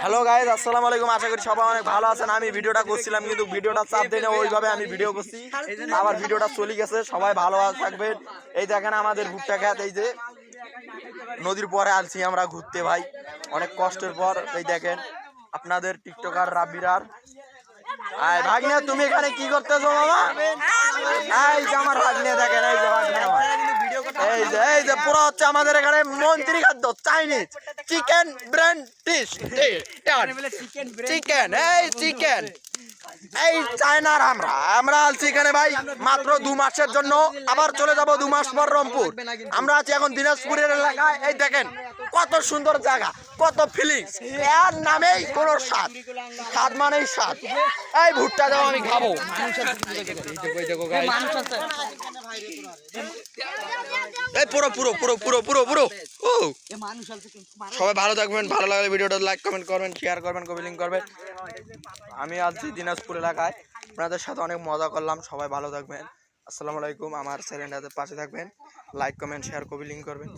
Hello guys, আসসালামু আলাইকুম। আশা করি সবাই অনেক ভালো আছেন। আমি ভিডিওটা করছিলাম কিন্তু ভিডিওটা চাপ দেয় না, ওইভাবে আমি ভিডিও করছি, আবার ভিডিওটা চলে গেছে। সবাই ভালো থাকবেন। এই দেখেন আমাদের ভুট্টা খেত, এই যে নদীর পরে আসছি আমরা ঘুরতে ভাই, অনেক কষ্টের পর। এই দেখেন আপনাদের টিকটকার রাব্বিরার। আয় ভাগ্নে, তুমি এখানে কি করতেছো মামা? এই যে আমার ভাগ্নে, দেখেন এই যে ভাগ্নে আমার, এই যে পুরো হচ্ছে আমাদের এখানে মন্ত্রী খাদ্য Chinese chicken brain dish, chicken এই চিকেন এই চায়নার। আমরা আছি এখানে ভাই মাত্র 2 মাসের জন্য, আবার চলে যাব 2 মাস পর রংপুর। আমরা আছি এখন দিনাজপুরের এলাকায়। এই দেখেন কত সুন্দর জায়গা, কত ফিলিংস, এর নামেই কোনো স্বাদ, স্বাদ মানেই স্বাদ। এই ভুট্টা দাও, আমি খাবো। এই পুরো পুরো পুরো পুরো পুরো পুরো সবাই ভালো থাকবেন। ভালো লাগলে ভিডিওটা লাইক কমেন্ট করবেন, শেয়ার করবেন, কপি লিঙ্ক করবেন। আমি আছি দিনাজপুর এলাকায়, আপনাদের সাথে অনেক মজা করলাম। সবাই ভালো থাকবেন। আসসালামু আলাইকুম। আমার চ্যানেলটাতে পাশে থাকবেন, like comment share copy link করবেন।